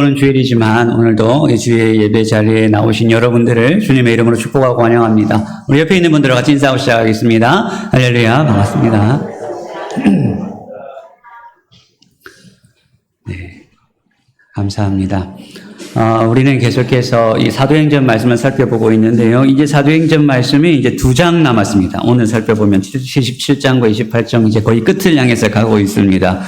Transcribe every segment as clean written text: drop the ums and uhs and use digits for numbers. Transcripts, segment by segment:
오늘 주일이지만 오늘도 이 주일 예배 자리에 나오신 여러분들을 주님의 이름으로 축복하고 환영합니다. 우리 옆에 있는 분들과 같이 인사하고 시작하겠습니다. 할렐루야, 반갑습니다. 네, 감사합니다. 우리는 계속해서 이 사도행전 말씀을 살펴보고 있는데요. 이제 사도행전 말씀이 이제 2장 남았습니다. 오늘 살펴보면 77장과 28장 이제 거의 끝을 향해서 가고 있습니다.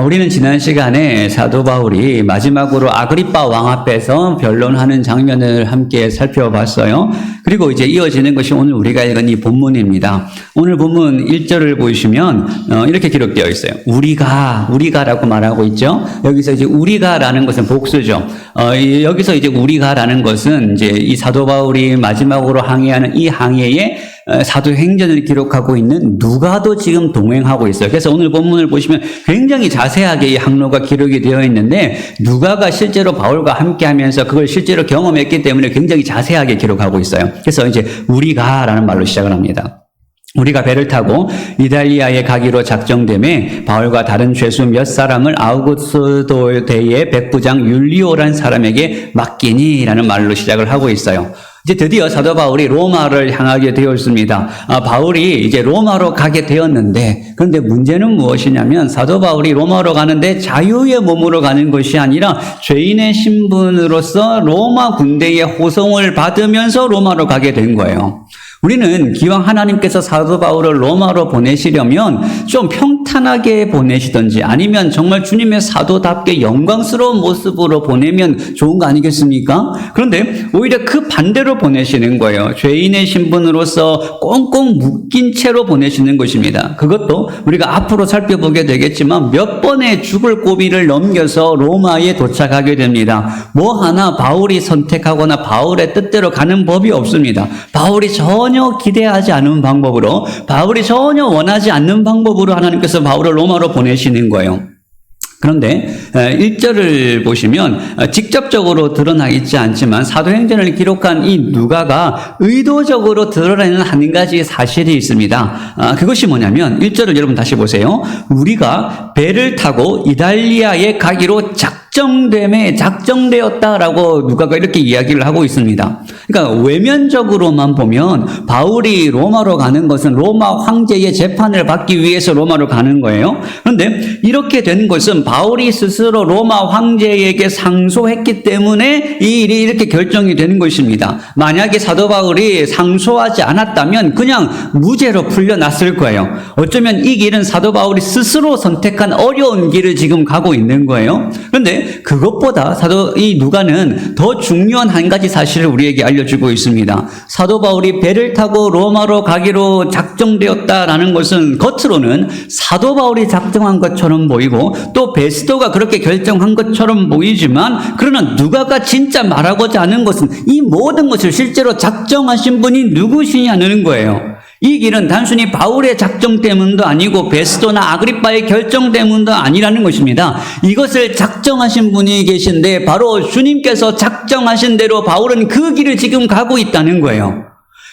우리는 지난 시간에 사도 바울이 마지막으로 아그리빠 왕 앞에서 변론하는 장면을 함께 살펴봤어요. 그리고 이제 이어지는 것이 오늘 우리가 읽은 이 본문입니다. 오늘 본문 1절을 보시면 이렇게 기록되어 있어요. 우리가라고 말하고 있죠. 여기서 이제 우리가라는 것은 복수죠. 여기서 이제 우리가라는 것은 이제 이 사도 바울이 마지막으로 항해하는 이 항해에 사도행전을 기록하고 있는 누가도 지금 동행하고 있어요. 그래서 오늘 본문을 보시면 굉장히 자세하게 이 항로가 기록이 되어 있는데 누가가 실제로 바울과 함께 하면서 그걸 실제로 경험했기 때문에 굉장히 자세하게 기록하고 있어요. 그래서 이제 우리가라는 말로 시작을 합니다. 우리가 배를 타고 이달리아에 가기로 작정됨에 바울과 다른 죄수 몇 사람을 아우구스도대의 백부장 율리오라는 사람에게 맡기니라는 말로 시작을 하고 있어요. 이제 드디어 사도 바울이 로마를 향하게 되었습니다. 바울이 이제 로마로 가게 되었는데, 그런데 문제는 무엇이냐면 사도 바울이 로마로 가는데 자유의 몸으로 가는 것이 아니라 죄인의 신분으로서 로마 군대의 호송을 받으면서 로마로 가게 된 거예요. 우리는 기왕 하나님께서 사도 바울을 로마로 보내시려면 좀 평탄하게 보내시든지 아니면 정말 주님의 사도답게 영광스러운 모습으로 보내면 좋은 거 아니겠습니까? 그런데 오히려 그 반대로 보내시는 거예요. 죄인의 신분으로서 꽁꽁 묶인 채로 보내시는 것입니다. 그것도 우리가 앞으로 살펴보게 되겠지만 몇 번의 죽을 고비를 넘겨서 로마에 도착하게 됩니다. 뭐 하나 바울이 선택하거나 바울의 뜻대로 가는 법이 없습니다. 바울이 전혀 기대하지 않은 방법으로, 바울이 전혀 원하지 않는 방법으로 하나님께서 바울을 로마로 보내시는 거예요. 그런데 1절을 보시면 직접적으로 드러나 있지 않지만 사도행전을 기록한 이 누가가 의도적으로 드러내는 한 가지 사실이 있습니다. 그것이 뭐냐면 1절을 여러분 다시 보세요. 우리가 배를 타고 이달리아에 가기로 작정되었다라고 누가가 이렇게 이야기를 하고 있습니다. 그러니까 외면적으로만 보면 바울이 로마로 가는 것은 로마 황제의 재판을 받기 위해서 로마로 가는 거예요. 그런데 이렇게 된 것은 바울이 스스로 로마 황제에게 상소했기 때문에 이 일이 이렇게 결정이 되는 것입니다. 만약에 사도 바울이 상소하지 않았다면 그냥 무죄로 풀려났을 거예요. 어쩌면 이 길은 사도 바울이 스스로 선택한 어려운 길을 지금 가고 있는 거예요. 그런데 그것보다 이 누가는 더 중요한 한 가지 사실을 우리에게 알려주고 있습니다. 사도 바울이 배를 타고 로마로 가기로 작정되었다라는 것은 겉으로는 사도 바울이 작정한 것처럼 보이고 또 베스도가 그렇게 결정한 것처럼 보이지만, 그러나 누가가 진짜 말하고자 하는 것은 이 모든 것을 실제로 작정하신 분이 누구시냐는 거예요. 이 길은 단순히 바울의 작정 때문도 아니고 베스도나 아그리빠의 결정 때문도 아니라는 것입니다. 이것을 작정하신 분이 계신데 바로 주님께서 작정하신 대로 바울은 그 길을 지금 가고 있다는 거예요.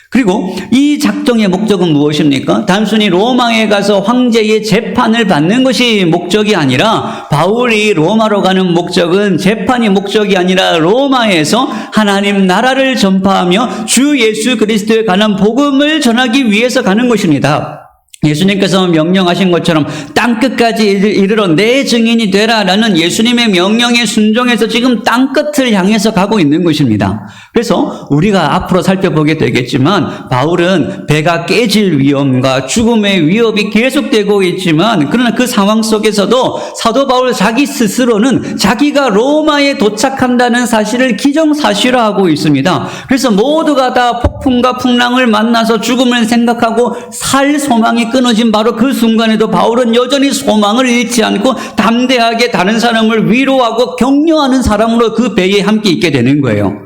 그리고 이 작정의 목적은 무엇입니까? 단순히 로마에 가서 황제의 재판을 받는 것이 목적이 아니라, 바울이 로마로 가는 목적은 재판이 목적이 아니라 로마에서 하나님 나라를 전파하며 주 예수 그리스도에 관한 복음을 전하기 위해서 가는 것입니다. 예수님께서 명령하신 것처럼 땅끝까지 이르러 내 증인이 되라라는 예수님의 명령에 순종해서 지금 땅끝을 향해서 가고 있는 것입니다. 그래서 우리가 앞으로 살펴보게 되겠지만 바울은 배가 깨질 위험과 죽음의 위협이 계속되고 있지만, 그러나 그 상황 속에서도 사도 바울 자기 스스로는 자기가 로마에 도착한다는 사실을 기정사실화하고 있습니다. 그래서 모두가 다 폭풍과 풍랑을 만나서 죽음을 생각하고 살 소망이 끊어진 바로 그 순간에도 바울은 여전히 소망을 잃지 않고 담대하게 다른 사람을 위로하고 격려하는 사람으로 그 배에 함께 있게 되는 거예요.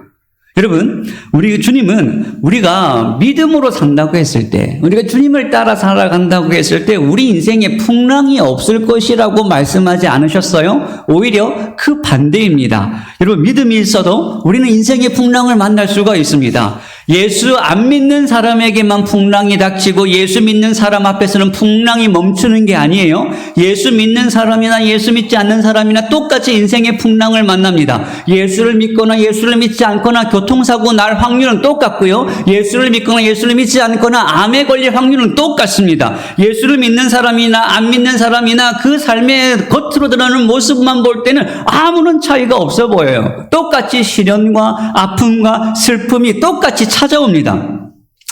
여러분, 우리 주님은 우리가 믿음으로 산다고 했을 때, 우리가 주님을 따라 살아간다고 했을 때 우리 인생에 풍랑이 없을 것이라고 말씀하지 않으셨어요? 오히려 그 반대입니다. 여러분, 믿음이 있어도 우리는 인생의 풍랑을 만날 수가 있습니다. 예수 안 믿는 사람에게만 풍랑이 닥치고 예수 믿는 사람 앞에서는 풍랑이 멈추는 게 아니에요. 예수 믿는 사람이나 예수 믿지 않는 사람이나 똑같이 인생의 풍랑을 만납니다. 예수를 믿거나 예수를 믿지 않거나 교통사고 날 확률은 똑같고요. 예수를 믿거나 예수를 믿지 않거나 암에 걸릴 확률은 똑같습니다. 예수를 믿는 사람이나 안 믿는 사람이나 그 삶의 겉으로 드러나는 모습만 볼 때는 아무런 차이가 없어 보여요. 똑같이 시련과 아픔과 슬픔이 똑같이 찾아옵니다.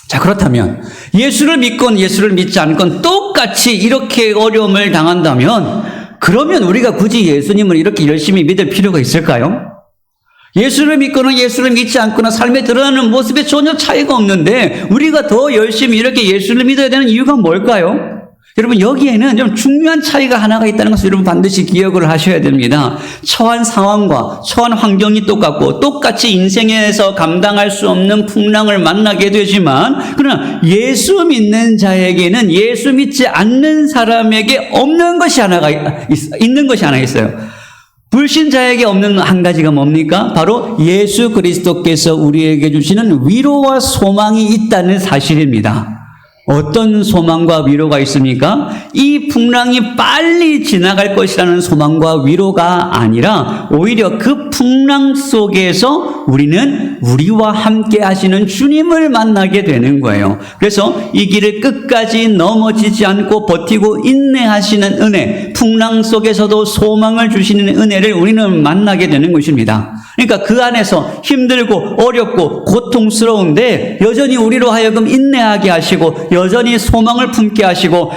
자, 그렇다면 예수를 믿건 예수를 믿지 않건 똑같이 이렇게 어려움을 당한다면 그러면 우리가 굳이 예수님을 이렇게 열심히 믿을 필요가 있을까요? 예수를 믿거나 예수를 믿지 않거나 삶에 드러나는 모습에 전혀 차이가 없는데 우리가 더 열심히 이렇게 예수를 믿어야 되는 이유가 뭘까요? 여러분, 여기에는 좀 중요한 차이가 하나가 있다는 것을 여러분 반드시 기억을 하셔야 됩니다. 처한 상황과 처한 환경이 똑같고 똑같이 인생에서 감당할 수 없는 풍랑을 만나게 되지만 그러나 예수 믿는 자에게는 예수 믿지 않는 사람에게 없는 것이 하나가 있는 것이 하나 있어요. 불신자에게 없는 한 가지가 뭡니까? 바로 예수 그리스도께서 우리에게 주시는 위로와 소망이 있다는 사실입니다. 어떤 소망과 위로가 있습니까? 이 풍랑이 빨리 지나갈 것이라는 소망과 위로가 아니라 오히려 그 풍랑 속에서 우리는 우리와 함께 하시는 주님을 만나게 되는 거예요. 그래서 이 길을 끝까지 넘어지지 않고 버티고 인내하시는 은혜, 풍랑 속에서도 소망을 주시는 은혜를 우리는 만나게 되는 것입니다. 그러니까 그 안에서 힘들고 어렵고 고통스러운데 여전히 우리로 하여금 인내하게 하시고 여전히 소망을 품게 하시고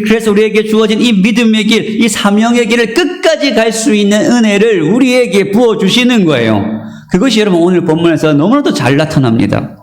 그래서 우리에게 주어진 이 믿음의 길, 이 사명의 길을 끝까지 갈 수 있는 은혜를 우리에게 부어주시는 거예요. 그것이 여러분 오늘 본문에서 너무나도 잘 나타납니다.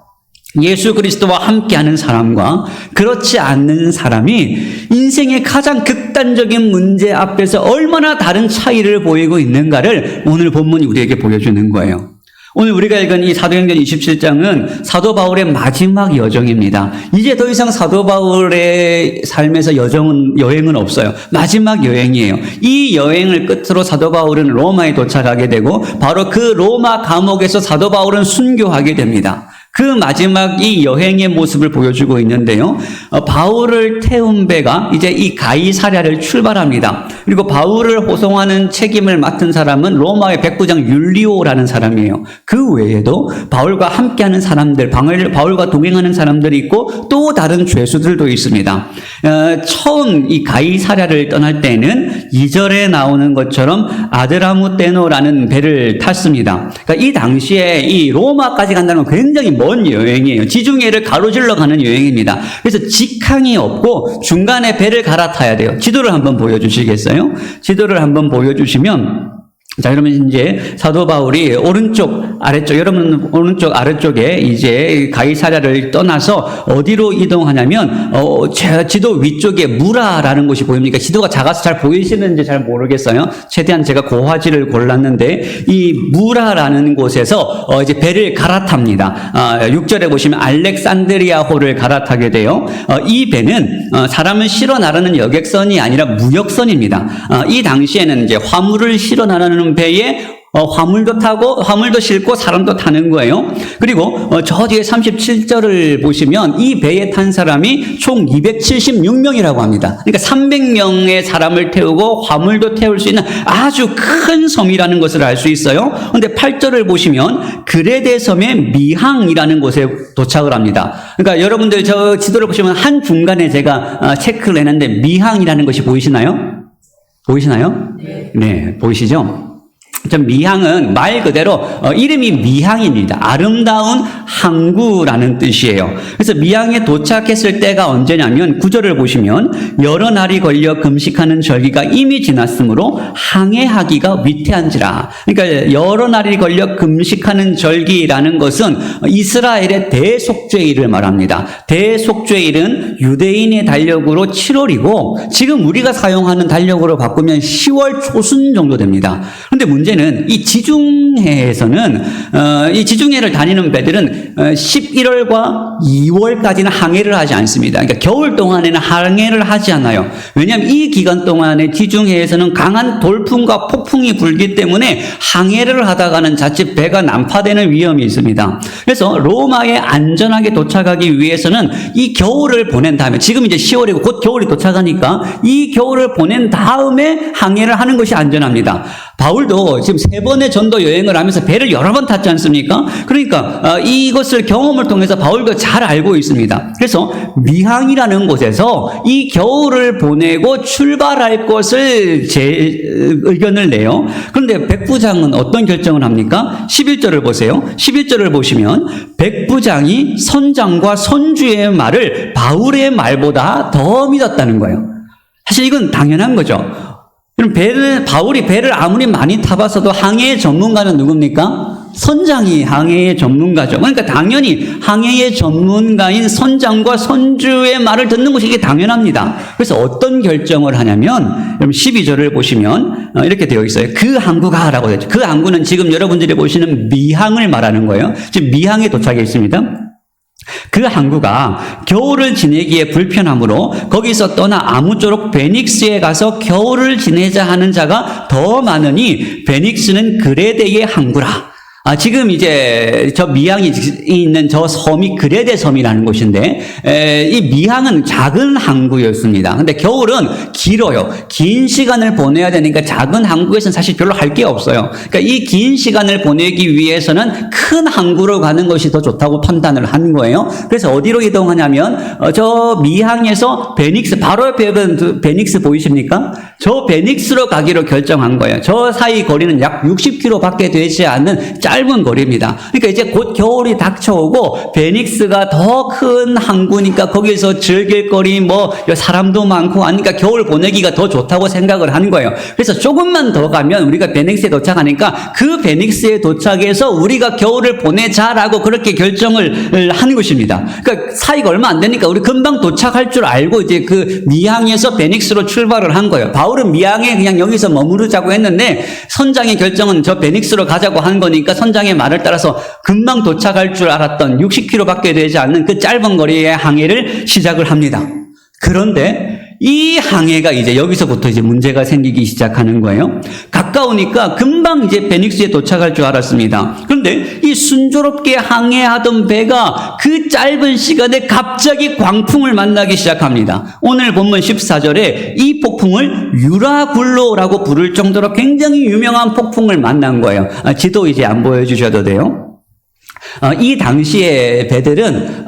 예수 그리스도와 함께하는 사람과 그렇지 않는 사람이 인생의 가장 극단적인 문제 앞에서 얼마나 다른 차이를 보이고 있는가를 오늘 본문이 우리에게 보여주는 거예요. 오늘 우리가 읽은 이 사도행전 27장은 사도 바울의 마지막 여정입니다. 이제 더 이상 사도 바울의 삶에서 여행은 없어요. 마지막 여행이에요. 이 여행을 끝으로 사도 바울은 로마에 도착하게 되고 바로 그 로마 감옥에서 사도 바울은 순교하게 됩니다. 그 마지막 이 여행의 모습을 보여주고 있는데요. 바울을 태운 배가 이제 이 가이사랴를 출발합니다. 그리고 바울을 호송하는 책임을 맡은 사람은 로마의 백부장 율리오라는 사람이에요. 그 외에도 바울과 함께하는 사람들, 바울과 동행하는 사람들이 있고 또 다른 죄수들도 있습니다. 처음 이 가이사랴를 떠날 때는 2절에 나오는 것처럼 아드라무테노라는 배를 탔습니다. 그러니까 이 당시에 이 로마까지 간다는 건 굉장히 먼 여행이에요. 지중해를 가로질러 가는 여행입니다. 그래서 직항이 없고 중간에 배를 갈아타야 돼요. 지도를 한번 보여주시겠어요? 지도를 한번 보여주시면 자, 그러면 이제 사도 바울이 오른쪽 아래쪽에 이제 가이사랴를 떠나서 어디로 이동하냐면 지도 위쪽에 무라라는 곳이 보입니까? 지도가 작아서 잘 보이시는지 잘 모르겠어요. 최대한 제가 고화질을 골랐는데 이 무라라는 곳에서 이제 배를 갈아탑니다. 6절에 보시면 알렉산드리아호를 갈아타게 돼요. 이 배는 사람을 실어 나르는 여객선이 아니라 무역선입니다. 이 당시에는 이제 화물을 실어 나르는 배에 화물도 싣고 사람도 타는 거예요. 그리고 저 뒤에 37절을 보시면 이 배에 탄 사람이 총 276명이라고 합니다. 그러니까 300명의 사람을 태우고 화물도 태울 수 있는 아주 큰 섬이라는 것을 알 수 있어요. 그런데 8절을 보시면 그레데 섬의 미항이라는 곳에 도착을 합니다. 그러니까 여러분들 저 지도를 보시면 한 중간에 제가 체크를 했는데 미항이라는 것이 보이시나요? 네, 보이시죠? 미항은 말 그대로 이름이 미항입니다. 아름다운 항구라는 뜻이에요. 그래서 미항에 도착했을 때가 언제냐면 9절을 보시면 여러 날이 걸려 금식하는 절기가 이미 지났으므로 항해하기가 위태한지라. 그러니까 여러 날이 걸려 금식하는 절기라는 것은 이스라엘의 대속죄일을 말합니다. 대속죄일은 유대인의 달력으로 7월이고 지금 우리가 사용하는 달력으로 바꾸면 10월 초순 정도 됩니다. 그런데 문제는 우리는 이 지중해에서는 이 지중해를 다니는 배들은 11월과 2월까지는 항해를 하지 않습니다. 그러니까 겨울 동안에는 항해를 하지 않아요. 왜냐하면 이 기간 동안에 지중해에서는 강한 돌풍과 폭풍이 불기 때문에 항해를 하다가는 자칫 배가 난파되는 위험이 있습니다. 그래서 로마에 안전하게 도착하기 위해서는 이 겨울을 보낸 다음에, 지금 이제 10월이고 곧 겨울이 도착하니까 이 겨울을 보낸 다음에 항해를 하는 것이 안전합니다. 바울도 지금 3번의 전도 여행을 하면서 배를 여러 번 탔지 않습니까? 그러니까 이것을 경험을 통해서 바울도 잘 알고 있습니다. 그래서 미항이라는 곳에서 이 겨울을 보내고 출발할 것을 제 의견을 내요. 그런데 백부장은 어떤 결정을 합니까? 11절을 보세요. 11절을 보시면 백부장이 선장과 선주의 말을 바울의 말보다 더 믿었다는 거예요. 사실 이건 당연한 거죠. 그럼 바울이 배를 아무리 많이 타봤어도 항해의 전문가는 누굽니까? 선장이 항해의 전문가죠. 그러니까 당연히 항해의 전문가인 선장과 선주의 말을 듣는 것이 이게 당연합니다. 그래서 어떤 결정을 하냐면, 여러분 12절을 보시면 이렇게 되어 있어요. 그 항구가 라고 되어 있죠. 그 항구는 지금 여러분들이 보시는 미항을 말하는 거예요. 지금 미항에 도착해 있습니다. 그 항구가 겨울을 지내기에 불편하므로 거기서 떠나 아무쪼록 베닉스에 가서 겨울을 지내자 하는 자가 더 많으니 베닉스는 그레데의 항구라. 지금 이제 저 미항이 있는 저 섬이 그레데 섬이라는 곳인데, 이 미항은 작은 항구였습니다. 근데 겨울은 길어요. 긴 시간을 보내야 되니까 작은 항구에서는 사실 별로 할 게 없어요. 그러니까 이 긴 시간을 보내기 위해서는 큰 항구로 가는 것이 더 좋다고 판단을 한 거예요. 그래서 어디로 이동하냐면, 저 미항에서 베닉스, 바로 옆에 베닉스 보이십니까? 저 베닉스로 가기로 결정한 거예요. 저 사이 거리는 약 60km 밖에 되지 않는 짧은 거리입니다. 그러니까 이제 곧 겨울이 닥쳐오고 베닉스가 더 큰 항구니까 거기서 즐길 거리, 사람도 많고 하니까 겨울 보내기가 더 좋다고 생각을 한 거예요. 그래서 조금만 더 가면 우리가 베닉스에 도착하니까 그 베닉스에 도착해서 우리가 겨울을 보내자라고 그렇게 결정을 한 것입니다. 그러니까 사이가 얼마 안 되니까 우리 금방 도착할 줄 알고 이제 그 미항에서 베닉스로 출발을 한 거예요. 바울은 미항에 그냥 여기서 머무르자고 했는데 선장의 결정은 저 베닉스로 가자고 한 거니까 선장의 말을 따라서 금방 도착할 줄 알았던 60km밖에 되지 않는 그 짧은 거리의 항해를 시작을 합니다. 그런데 이 항해가 이제 여기서부터 이제 문제가 생기기 시작하는 거예요. 가까우니까 금방 이제 베닉스에 도착할 줄 알았습니다. 그런데 이 순조롭게 항해하던 배가 그 짧은 시간에 갑자기 광풍을 만나기 시작합니다. 오늘 본문 14절에 이 폭풍을 유라굴로라고 부를 정도로 굉장히 유명한 폭풍을 만난 거예요. 지도 이제 안 보여주셔도 돼요. 이 당시의 배들은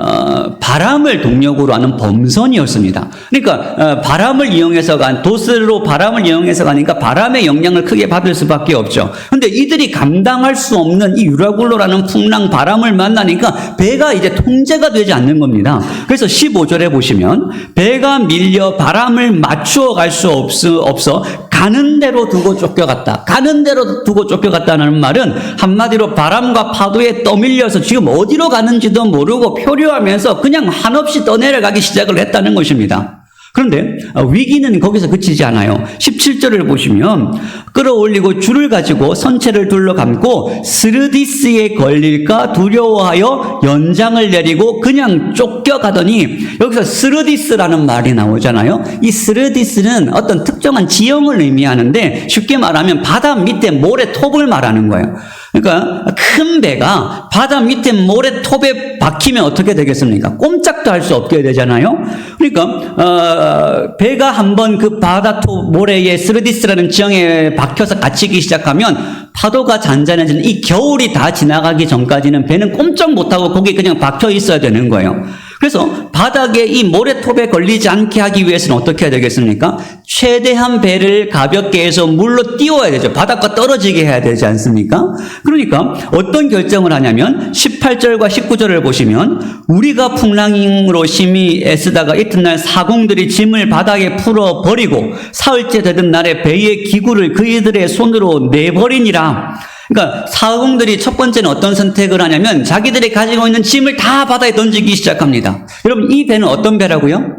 바람을 동력으로 하는 범선이었습니다. 그러니까 바람을 이용해서 도스로 바람을 이용해서 가니까 바람의 영향을 크게 받을 수밖에 없죠. 그런데 이들이 감당할 수 없는 이 유라굴로라는 풍랑 바람을 만나니까 배가 이제 통제가 되지 않는 겁니다. 그래서 15절에 보시면 배가 밀려 바람을 맞추어 갈 수 없어 가는 대로 두고 쫓겨갔다. 가는 대로 두고 쫓겨갔다는 말은 한마디로 바람과 파도에 떠밀려서 지금 어디로 가는지도 모르고 표류하면서 그냥 한없이 떠내려가기 시작을 했다는 것입니다. 그런데 위기는 거기서 그치지 않아요. 17절을 보시면 끌어올리고 줄을 가지고 선체를 둘러감고 스르디스에 걸릴까 두려워하여 연장을 내리고 그냥 쫓겨가더니, 여기서 스르디스라는 말이 나오잖아요. 이 스르디스는 어떤 특정한 지형을 의미하는데 쉽게 말하면 바다 밑에 모래톱을 말하는 거예요. 그러니까 큰 배가 바다 밑에 모래톱에 박히면 어떻게 되겠습니까? 꼼짝도 할 수 없게 되잖아요. 그러니까 배가 한번 그 바다톱 모래에 스르디스라는 지형에 박혀서 갇히기 시작하면 파도가 잔잔해지는 이 겨울이 다 지나가기 전까지는 배는 꼼짝 못하고 거기에 그냥 박혀 있어야 되는 거예요. 그래서 바닥에 이 모래톱에 걸리지 않게 하기 위해서는 어떻게 해야 되겠습니까? 최대한 배를 가볍게 해서 물로 띄워야 되죠. 바닥과 떨어지게 해야 되지 않습니까? 그러니까 어떤 결정을 하냐면 18절과 19절을 보시면 우리가 풍랑으로 심히 애쓰다가 이튿날 사공들이 짐을 바닥에 풀어 버리고 사흘째 되던 날에 배의 기구를 그이들의 손으로 내버리니라. 그러니까 사공들이 첫 번째는 어떤 선택을 하냐면 자기들이 가지고 있는 짐을 다 바다에 던지기 시작합니다. 여러분, 이 배는 어떤 배라고요?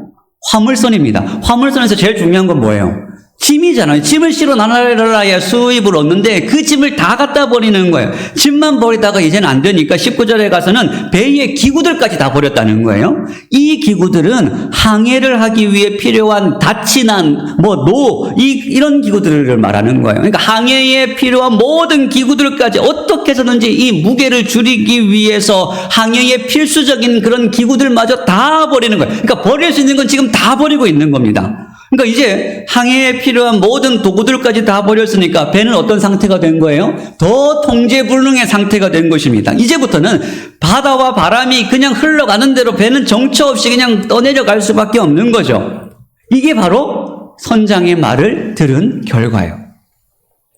화물선입니다. 화물선에서 제일 중요한 건 뭐예요? 짐이잖아요. 짐을 실어 나눠야 수입을 얻는데 그 짐을 다 갖다 버리는 거예요. 짐만 버리다가 이제는 안 되니까 19절에 가서는 배의 기구들까지 다 버렸다는 거예요. 이 기구들은 항해를 하기 위해 필요한 닫힌한 이런 기구들을 말하는 거예요. 그러니까 항해에 필요한 모든 기구들까지 어떻게 해서든지 이 무게를 줄이기 위해서 항해에 필수적인 그런 기구들마저 다 버리는 거예요. 그러니까 버릴 수 있는 건 지금 다 버리고 있는 겁니다. 그러니까 이제 항해에 필요한 모든 도구들까지 다 버렸으니까 배는 어떤 상태가 된 거예요? 더 통제불능의 상태가 된 것입니다. 이제부터는 바다와 바람이 그냥 흘러가는 대로 배는 정처 없이 그냥 떠내려갈 수밖에 없는 거죠. 이게 바로 선장의 말을 들은 결과예요.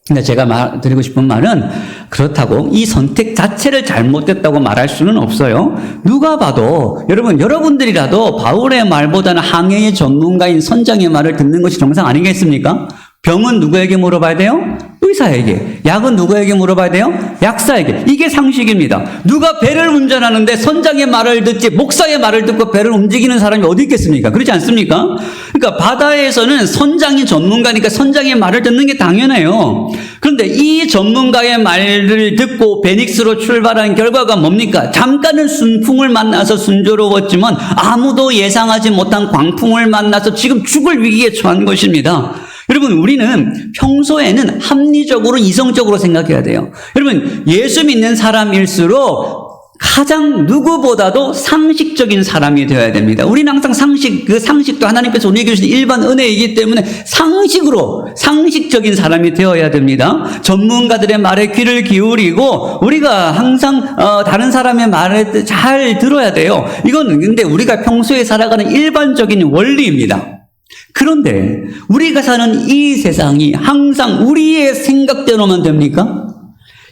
근데 제가 드리고 싶은 말은 그렇다고 이 선택 자체를 잘못됐다고 말할 수는 없어요. 누가 봐도 여러분들이라도 바울의 말보다는 항해의 전문가인 선장의 말을 듣는 것이 정상 아니겠습니까? 병은 누구에게 물어봐야 돼요? 의사에게. 약은 누구에게 물어봐야 돼요? 약사에게. 이게 상식입니다. 누가 배를 운전하는데 선장의 말을 듣지 목사의 말을 듣고 배를 움직이는 사람이 어디 있겠습니까? 그렇지 않습니까? 그러니까 바다에서는 선장이 전문가니까 선장의 말을 듣는 게 당연해요. 그런데 이 전문가의 말을 듣고 베닉스로 출발한 결과가 뭡니까? 잠깐은 순풍을 만나서 순조로웠지만 아무도 예상하지 못한 광풍을 만나서 지금 죽을 위기에 처한 것입니다. 여러분, 우리는 평소에는 합리적으로 이성적으로 생각해야 돼요. 여러분, 예수 믿는 사람일수록 가장 누구보다도 상식적인 사람이 되어야 됩니다. 우리는 항상 그 상식도 하나님께서 우리에게 주신 일반 은혜이기 때문에 상식적인 사람이 되어야 됩니다. 전문가들의 말에 귀를 기울이고 우리가 항상 다른 사람의 말을 잘 들어야 돼요. 이건 근데 우리가 평소에 살아가는 일반적인 원리입니다. 그런데 우리가 사는 이 세상이 항상 우리의 생각대로만 됩니까?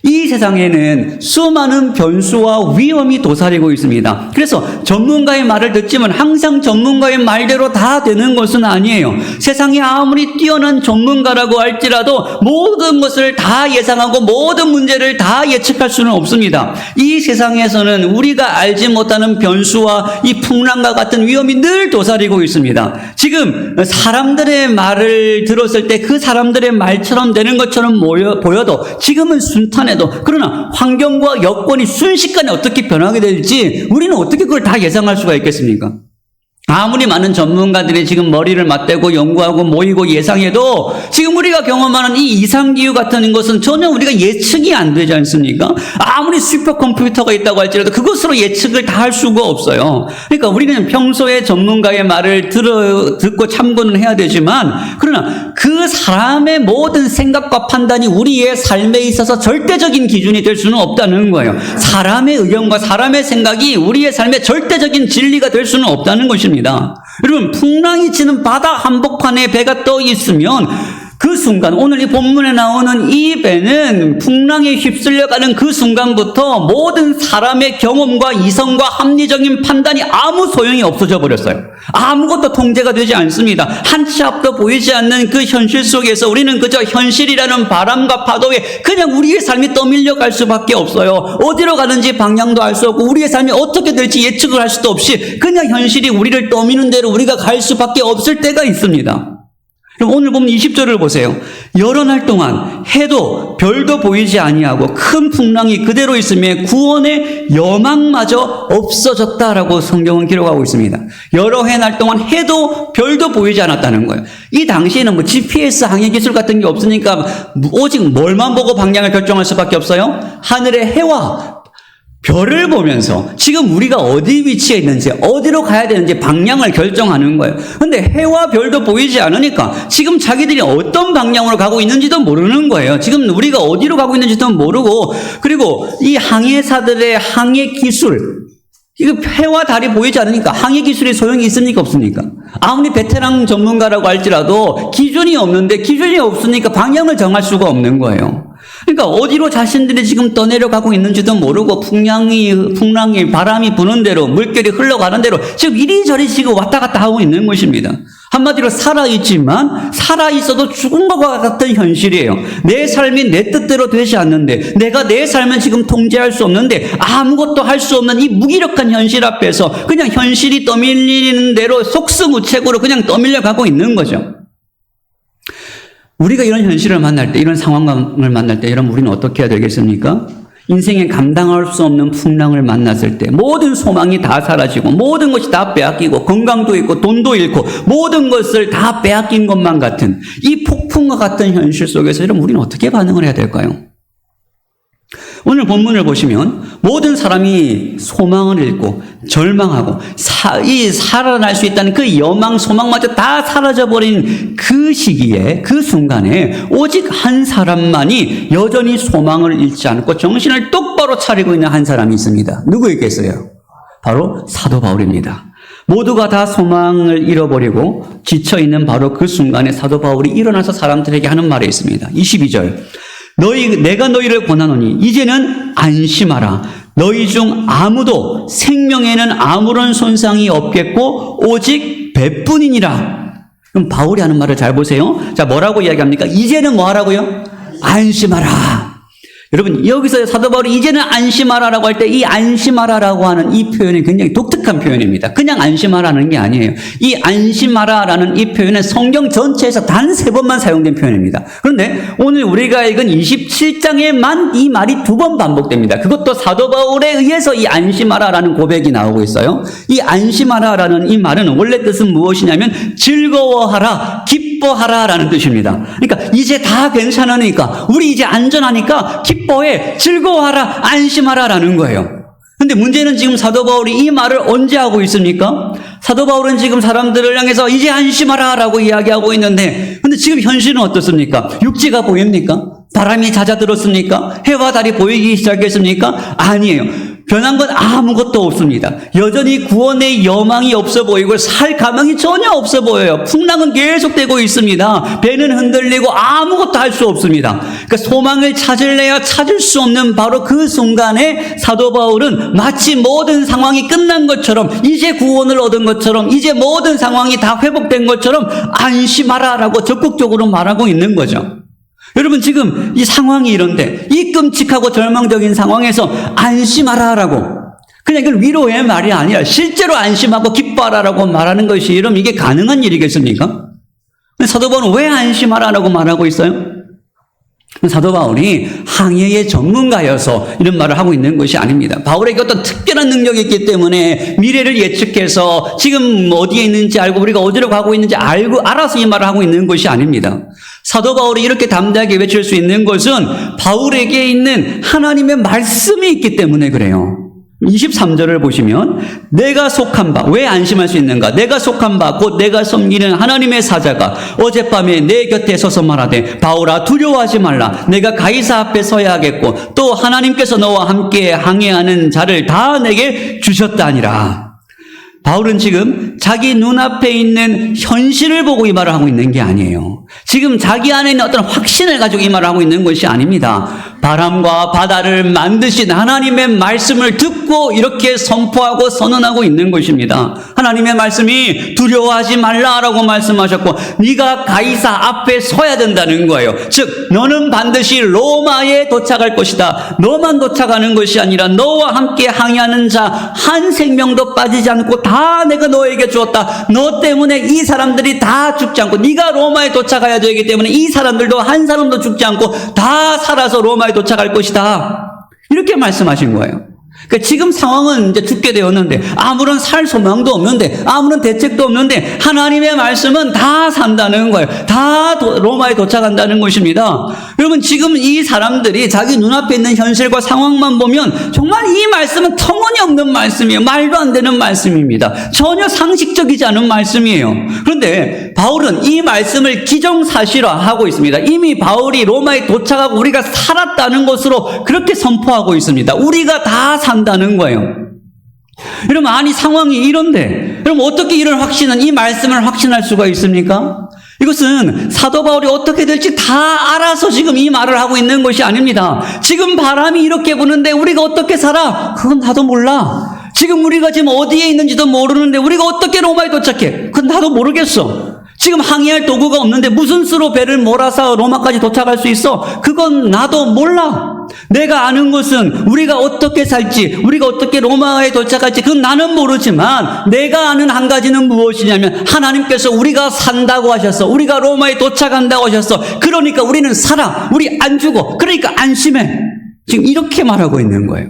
이 세상에는 수많은 변수와 위험이 도사리고 있습니다. 그래서 전문가의 말을 듣지만 항상 전문가의 말대로 다 되는 것은 아니에요. 세상에 아무리 뛰어난 전문가라고 할지라도 모든 것을 다 예상하고 모든 문제를 다 예측할 수는 없습니다. 이 세상에서는 우리가 알지 못하는 변수와 이 풍랑과 같은 위험이 늘 도사리고 있습니다. 지금 사람들의 말을 들었을 때 그 사람들의 말처럼 되는 것처럼 보여도 지금은 순탄해 그러나 환경과 여건이 순식간에 어떻게 변하게 될지 우리는 어떻게 그걸 다 예상할 수가 있겠습니까? 아무리 많은 전문가들이 지금 머리를 맞대고 연구하고 모이고 예상해도 지금 우리가 경험하는 이 이상기후 같은 것은 전혀 우리가 예측이 안 되지 않습니까? 아무리 슈퍼컴퓨터가 있다고 할지라도 그것으로 예측을 다 할 수가 없어요. 그러니까 우리는 평소에 전문가의 말을 듣고 참고는 해야 되지만 그러나 그 사람의 모든 생각과 판단이 우리의 삶에 있어서 절대적인 기준이 될 수는 없다는 거예요. 사람의 의견과 사람의 생각이 우리의 삶의 절대적인 진리가 될 수는 없다는 것입니다. 여러분, 풍랑이 치는 바다 한복판에 배가 떠 있으면 그 순간, 오늘 이 본문에 나오는 이 배는 풍랑에 휩쓸려가는 그 순간부터 모든 사람의 경험과 이성과 합리적인 판단이 아무 소용이 없어져 버렸어요. 아무것도 통제가 되지 않습니다. 한 치 앞도 보이지 않는 그 현실 속에서 우리는 그저 현실이라는 바람과 파도에 그냥 우리의 삶이 떠밀려 갈 수밖에 없어요. 어디로 가는지 방향도 알 수 없고 우리의 삶이 어떻게 될지 예측을 할 수도 없이 그냥 현실이 우리를 떠미는 대로 우리가 갈 수밖에 없을 때가 있습니다. 그럼 오늘 보면 20절을 보세요. 여러 날 동안 해도 별도 보이지 아니하고 큰 풍랑이 그대로 있으며 구원의 여망마저 없어졌다라고 성경은 기록하고 있습니다. 여러 날 동안 해도 별도 보이지 않았다는 거예요. 이 당시에는 GPS 항해 기술 같은 게 없으니까 오직 뭘만 보고 방향을 결정할 수밖에 없어요? 하늘의 해와 별을 보면서 지금 우리가 어디 위치에 있는지 어디로 가야 되는지 방향을 결정하는 거예요. 근데 해와 별도 보이지 않으니까 지금 자기들이 어떤 방향으로 가고 있는지도 모르는 거예요. 지금 우리가 어디로 가고 있는지도 모르고 그리고 이 항해사들의 항해 기술 이거 해와 달이 보이지 않으니까 항해 기술이 소용이 있습니까 없습니까? 아무리 베테랑 전문가라고 할지라도 기준이 없는데 기준이 없으니까 방향을 정할 수가 없는 거예요. 그러니까 어디로 자신들이 지금 떠내려가고 있는지도 모르고 풍랑이 바람이 부는 대로 물결이 흘러가는 대로 지금 이리저리 지금 왔다 갔다 하고 있는 것입니다. 한마디로 살아있지만 살아있어도 죽은 것과 같은 현실이에요. 내 삶이 내 뜻대로 되지 않는데 내가 내 삶을 지금 통제할 수 없는데 아무것도 할 수 없는 이 무기력한 현실 앞에서 그냥 현실이 떠밀리는 대로 속수무책으로 그냥 떠밀려 가고 있는 거죠. 우리가 이런 현실을 만날 때, 이런 상황을 만날 때, 여러분 우리는 어떻게 해야 되겠습니까? 인생에 감당할 수 없는 풍랑을 만났을 때 모든 소망이 다 사라지고 모든 것이 다 빼앗기고 건강도 잃고 돈도 잃고 모든 것을 다 빼앗긴 것만 같은 이 폭풍과 같은 현실 속에서 여러분 우리는 어떻게 반응을 해야 될까요? 오늘 본문을 보시면 모든 사람이 소망을 잃고 절망하고 살아날 수 있다는 그 여망, 소망마저 다 사라져버린 그 시기에, 그 순간에 오직 한 사람만이 여전히 소망을 잃지 않고 정신을 똑바로 차리고 있는 한 사람이 있습니다. 누구였겠어요? 바로 사도 바울입니다. 모두가 다 소망을 잃어버리고 지쳐있는 바로 그 순간에 사도 바울이 일어나서 사람들에게 하는 말이 있습니다. 22절. 내가 너희를 권하노니 이제는 안심하라. 너희 중 아무도 생명에는 아무런 손상이 없겠고 오직 배뿐이니라. 그럼 바울이 하는 말을 잘 보세요. 자, 뭐라고 이야기합니까? 이제는 뭐 하라고요? 안심하라. 여러분, 여기서 사도 바울이 이제는 안심하라라고 할 때 이 안심하라라고 하는 이 표현이 굉장히 독특한 표현입니다. 그냥 안심하라는 게 아니에요. 이 안심하라라는 이 표현은 성경 전체에서 단 3번만 사용된 표현입니다. 그런데 오늘 우리가 읽은 27장에만 이 말이 2번 반복됩니다. 그것도 사도 바울에 의해서 이 안심하라라는 고백이 나오고 있어요. 이 안심하라라는 이 말은 원래 뜻은 무엇이냐면 즐거워하라, 기뻐하라라는 뜻입니다. 그러니까 이제 다 괜찮으니까, 우리 이제 안전하니까 기뻐해, 즐거워하라, 안심하라라는 거예요. 근데 문제는 지금 사도 바울이 이 말을 언제 하고 있습니까? 사도 바울은 지금 사람들을 향해서 이제 안심하라라고 이야기하고 있는데, 근데 지금 현실은 어떻습니까? 육지가 보입니까? 바람이 잦아들었습니까? 해와 달이 보이기 시작했습니까? 아니에요. 변한 건 아무것도 없습니다. 여전히 구원의 여망이 없어 보이고 살 가망이 전혀 없어 보여요. 풍랑은 계속되고 있습니다. 배는 흔들리고 아무것도 할 수 없습니다. 그러니까 소망을 찾을래야 찾을 수 없는 바로 그 순간에 사도 바울은 마치 모든 상황이 끝난 것처럼, 이제 구원을 얻은 것처럼, 이제 모든 상황이 다 회복된 것처럼 안심하라라고 적극적으로 말하고 있는 거죠. 여러분, 지금 이 상황이 이런데, 이 끔찍하고 절망적인 상황에서 안심하라라고, 그냥 이건 위로의 말이 아니라 실제로 안심하고 기뻐하라라고 말하는 것이, 여러분, 이게 가능한 일이겠습니까? 사도 바울은 왜 안심하라라고 말하고 있어요? 사도 바울이 항해의 전문가여서 이런 말을 하고 있는 것이 아닙니다. 바울에게 어떤 특별한 능력이 있기 때문에 미래를 예측해서 지금 어디에 있는지 알고 우리가 어디로 가고 있는지 알아서 이 말을 하고 있는 것이 아닙니다. 사도 바울이 이렇게 담대하게 외칠 수 있는 것은 바울에게 있는 하나님의 말씀이 있기 때문에 그래요. 23절을 보시면 내가 속한 바, 왜 안심할 수 있는가? 내가 속한 바 곧 내가 섬기는 하나님의 사자가 어젯밤에 내 곁에 서서 말하되 바울아 두려워하지 말라. 내가 가이사 앞에 서야 하겠고 또 하나님께서 너와 함께 항해하는 자를 다 내게 주셨다니라. 바울은 지금 자기 눈앞에 있는 현실을 보고 이 말을 하고 있는 게 아니에요. 지금 자기 안에 있는 어떤 확신을 가지고 이 말을 하고 있는 것이 아닙니다. 바람과 바다를 만드신 하나님의 말씀을 듣고 이렇게 선포하고 선언하고 있는 것입니다. 하나님의 말씀이 두려워하지 말라라고 말씀하셨고 네가 가이사 앞에 서야 된다는 거예요. 즉 너는 반드시 로마에 도착할 것이다. 너만 도착하는 것이 아니라 너와 함께 항해하는 자 한 생명도 빠지지 않고 다 내가 너에게 주었다. 너 때문에 이 사람들이 다 죽지 않고 네가 로마에 도착해야 되기 때문에 이 사람들도 한 사람도 죽지 않고 다 살아서 로마에 도착할 것이다. 이렇게 말씀하신 거예요. 그러니까 지금 상황은 이제 죽게 되었는데 아무런 살 소망도 없는데 아무런 대책도 없는데 하나님의 말씀은 다 산다는 거예요. 다 로마에 도착한다는 것입니다. 여러분 지금 이 사람들이 자기 눈앞에 있는 현실과 상황만 보면 정말 이 말씀은 터무니없는 말씀이에요. 말도 안 되는 말씀입니다. 전혀 상식적이지 않은 말씀이에요. 그런데 바울은 이 말씀을 기정사실화하고 있습니다. 이미 바울이 로마에 도착하고 우리가 살았다는 것으로 그렇게 선포하고 있습니다. 우리가 다 산다는 거예요. 여러분, 아니 상황이 이런데 여러분 어떻게 이런 확신은, 이 말씀을 확신할 수가 있습니까? 이것은 사도 바울이 어떻게 될지 다 알아서 지금 이 말을 하고 있는 것이 아닙니다. 지금 바람이 이렇게 부는데 우리가 어떻게 살아? 그건 나도 몰라. 지금 우리가 지금 어디에 있는지도 모르는데 우리가 어떻게 로마에 도착해? 그건 나도 모르겠어. 지금 항해할 도구가 없는데 무슨 수로 배를 몰아서 로마까지 도착할 수 있어? 그건 나도 몰라. 내가 아는 것은 우리가 어떻게 살지, 우리가 어떻게 로마에 도착할지 그건 나는 모르지만 내가 아는 한 가지는 무엇이냐면 하나님께서 우리가 산다고 하셨어. 우리가 로마에 도착한다고 하셨어. 그러니까 우리는 살아. 우리 안 죽어. 그러니까 안심해. 지금 이렇게 말하고 있는 거예요.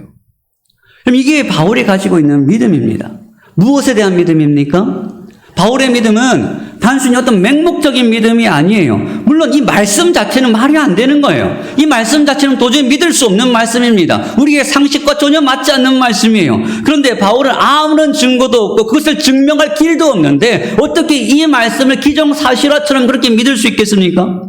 그럼 이게 바울이 가지고 있는 믿음입니다. 무엇에 대한 믿음입니까? 바울의 믿음은 단순히 어떤 맹목적인 믿음이 아니에요. 물론 이 말씀 자체는 말이 안 되는 거예요. 이 말씀 자체는 도저히 믿을 수 없는 말씀입니다. 우리의 상식과 전혀 맞지 않는 말씀이에요. 그런데 바울은 아무런 증거도 없고 그것을 증명할 길도 없는데 어떻게 이 말씀을 기정사실화처럼 그렇게 믿을 수 있겠습니까?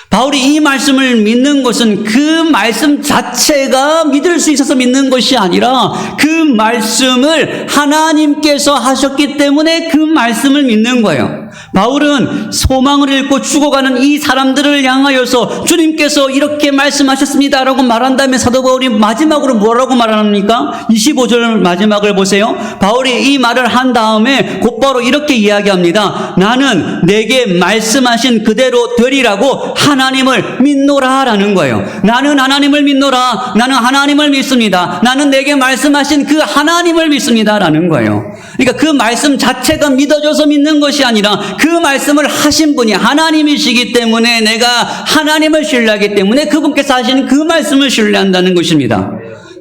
바울이 이 말씀을 믿는 것은 그 말씀 자체가 믿을 수 있어서 믿는 것이 아니라 그 말씀을 하나님께서 하셨기 때문에 그 말씀을 믿는 거예요. 바울은 소망을 잃고 죽어가는 이 사람들을 향하여서 주님께서 이렇게 말씀하셨습니다라고 말한 다음에 사도 바울이 마지막으로 뭐라고 말합니까? 25절 마지막을 보세요. 바울이 이 말을 한 다음에 곧바로 이렇게 이야기합니다. 나는 내게 말씀하신 그대로 되리라고 하나님을 믿노라라는 거예요. 나는 하나님을 믿노라. 나는 하나님을 믿습니다. 나는 내게 말씀하신 그 하나님을 믿습니다라는 거예요. 그러니까 그 말씀 자체가 믿어져서 믿는 것이 아니라 그 말씀을 하신 분이 하나님이시기 때문에 내가 하나님을 신뢰하기 때문에 그분께서 하신 그 말씀을 신뢰한다는 것입니다.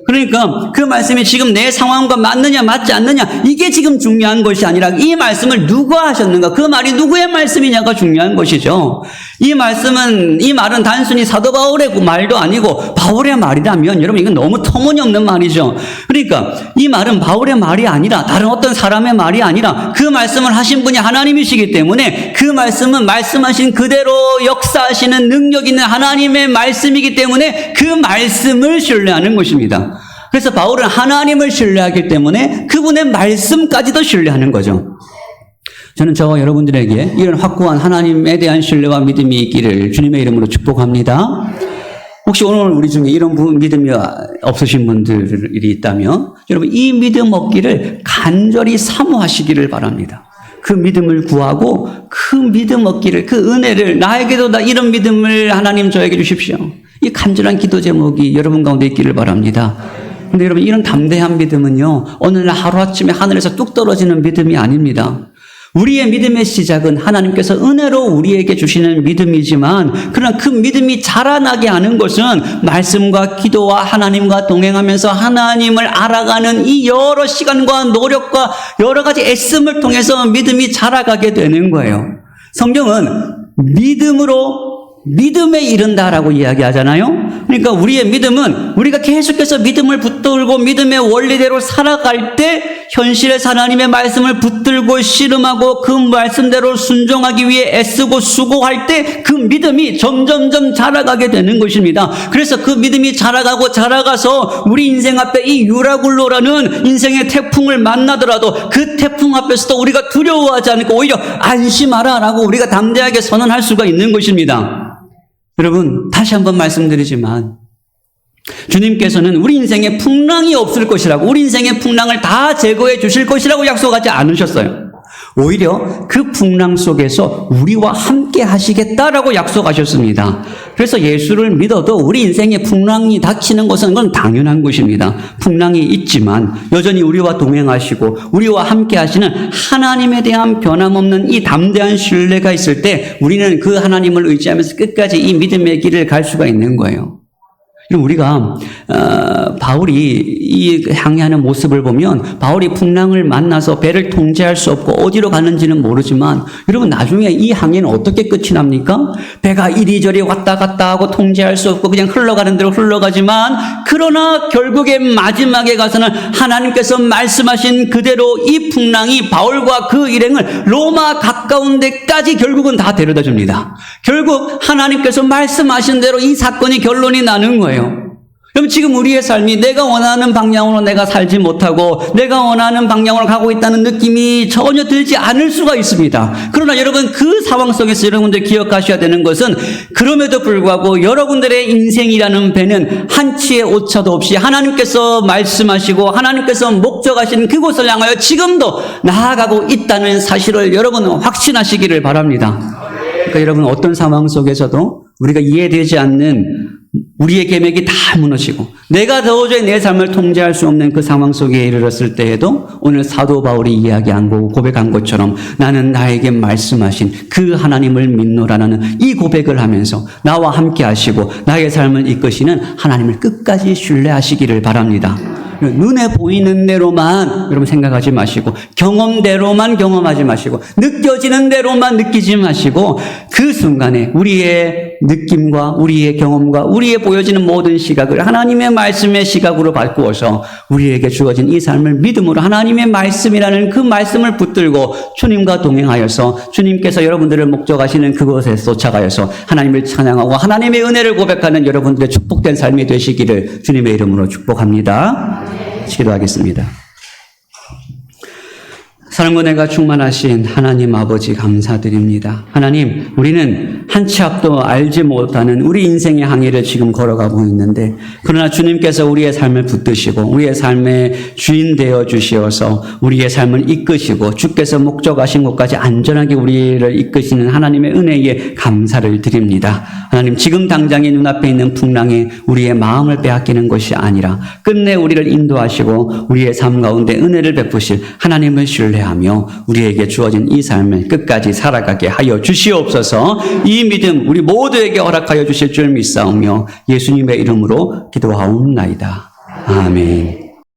그러니까 그 말씀이 지금 내 상황과 맞느냐 맞지 않느냐 이게 지금 중요한 것이 아니라 이 말씀을 누가 하셨는가, 그 말이 누구의 말씀이냐가 중요한 것이죠. 이 말은 단순히 사도 바울의 말도 아니고 바울의 말이라면 여러분 이건 너무 터무니없는 말이죠. 그러니까 이 말은 바울의 말이 아니라 다른 어떤 사람의 말이 아니라 그 말씀을 하신 분이 하나님이시기 때문에 그 말씀은 말씀하신 그대로 역사하시는 능력 있는 하나님의 말씀이기 때문에 그 말씀을 신뢰하는 것입니다. 그래서 바울은 하나님을 신뢰하기 때문에 그분의 말씀까지도 신뢰하는 거죠. 저는 저와 여러분들에게 이런 확고한 하나님에 대한 신뢰와 믿음이 있기를 주님의 이름으로 축복합니다. 혹시 오늘 우리 중에 이런 믿음이 없으신 분들이 있다면 여러분 이 믿음 얻기를 간절히 사모하시기를 바랍니다. 그 믿음을 구하고 그 믿음 얻기를, 그 은혜를 나에게도 다 이런 믿음을 하나님 저에게 주십시오. 이 간절한 기도 제목이 여러분 가운데 있기를 바랍니다. 근데 여러분 이런 담대한 믿음은요 어느 날 하루아침에 하늘에서 뚝 떨어지는 믿음이 아닙니다. 우리의 믿음의 시작은 하나님께서 은혜로 우리에게 주시는 믿음이지만 그러나 그 믿음이 자라나게 하는 것은 말씀과 기도와 하나님과 동행하면서 하나님을 알아가는 이 여러 시간과 노력과 여러 가지 애씀을 통해서 믿음이 자라가게 되는 거예요. 성경은 믿음에 이른다라고 이야기하잖아요. 그러니까 우리의 믿음은 우리가 계속해서 믿음을 붙들고 믿음의 원리대로 살아갈 때 현실에서 하나님의 말씀을 붙들고 씨름하고 그 말씀대로 순종하기 위해 애쓰고 수고할 때 그 믿음이 점점점 자라가게 되는 것입니다. 그래서 그 믿음이 자라가서 우리 인생 앞에 이 유라굴로라는 인생의 태풍을 만나더라도 그 태풍 앞에서도 우리가 두려워하지 않고 오히려 안심하라라고 우리가 담대하게 선언할 수가 있는 것입니다. 여러분 다시 한번 말씀드리지만 주님께서는 우리 인생에 풍랑이 없을 것이라고, 우리 인생의 풍랑을 다 제거해 주실 것이라고 약속하지 않으셨어요. 오히려 그 풍랑 속에서 우리와 함께 하시겠다라고 약속하셨습니다. 그래서 예수를 믿어도 우리 인생에 풍랑이 닥치는 것은 그건 당연한 것입니다. 풍랑이 있지만 여전히 우리와 동행하시고 우리와 함께 하시는 하나님에 대한 변함없는 이 담대한 신뢰가 있을 때 우리는 그 하나님을 의지하면서 끝까지 이 믿음의 길을 갈 수가 있는 거예요. 우리가 바울이 이 항해하는 모습을 보면 바울이 풍랑을 만나서 배를 통제할 수 없고 어디로 가는지는 모르지만 여러분 나중에 이 항해는 어떻게 끝이 납니까? 배가 이리저리 왔다 갔다 하고 통제할 수 없고 그냥 흘러가는 대로 흘러가지만 그러나 결국에 마지막에 가서는 하나님께서 말씀하신 그대로 이 풍랑이 바울과 그 일행을 로마 가까운 데까지 결국은 다 데려다 줍니다. 결국 하나님께서 말씀하신 대로 이 사건이 결론이 나는 거예요. 그럼 지금 우리의 삶이 내가 원하는 방향으로 내가 살지 못하고 내가 원하는 방향으로 가고 있다는 느낌이 전혀 들지 않을 수가 있습니다. 그러나 여러분 그 상황 속에서 여러분들 기억하셔야 되는 것은 그럼에도 불구하고 여러분들의 인생이라는 배는 한치의 오차도 없이 하나님께서 말씀하시고 하나님께서 목적하신 그곳을 향하여 지금도 나아가고 있다는 사실을 여러분 확신하시기를 바랍니다. 그러니까 여러분 어떤 상황 속에서도 우리가 이해되지 않는 우리의 계획이 다 무너지고 내가 도저히 내 삶을 통제할 수 없는 그 상황 속에 이르렀을 때에도 오늘 사도 바울이 이야기한 거 고백한 것처럼 나는 나에게 말씀하신 그 하나님을 믿노라는 이 고백을 하면서 나와 함께 하시고 나의 삶을 이끄시는 하나님을 끝까지 신뢰하시기를 바랍니다. 눈에 보이는 대로만 여러분 생각하지 마시고 경험대로만 경험하지 마시고 느껴지는 대로만 느끼지 마시고 그 순간에 우리의 느낌과 우리의 경험과 우리의 보여지는 모든 시각을 하나님의 말씀의 시각으로 바꾸어서 우리에게 주어진 이 삶을 믿음으로 하나님의 말씀이라는 그 말씀을 붙들고 주님과 동행하여서 주님께서 여러분들을 목적하시는 그곳에 쫓아가여서 하나님을 찬양하고 하나님의 은혜를 고백하는 여러분들의 축복된 삶이 되시기를 주님의 이름으로 축복합니다. 기도하겠습니다. 사랑과 은혜가 충만하신 하나님 아버지 감사드립니다. 하나님, 우리는 한 치 앞도 알지 못하는 우리 인생의 항해를 지금 걸어가고 있는데 그러나 주님께서 우리의 삶을 붙드시고 우리의 삶의 주인 되어 주시어서 우리의 삶을 이끄시고 주께서 목적하신 곳까지 안전하게 우리를 이끄시는 하나님의 은혜에 감사를 드립니다. 하나님, 지금 당장에 눈앞에 있는 풍랑에 우리의 마음을 빼앗기는 것이 아니라 끝내 우리를 인도하시고 우리의 삶 가운데 은혜를 베푸실 하나님을 신뢰하며 우리에게 주어진 이 삶을 끝까지 살아가게 하여 주시옵소서. 이 믿음 우리 모두에게 허락하여 주실 줄 믿사오며 예수님의 이름으로 기도하옵나이다. 아멘.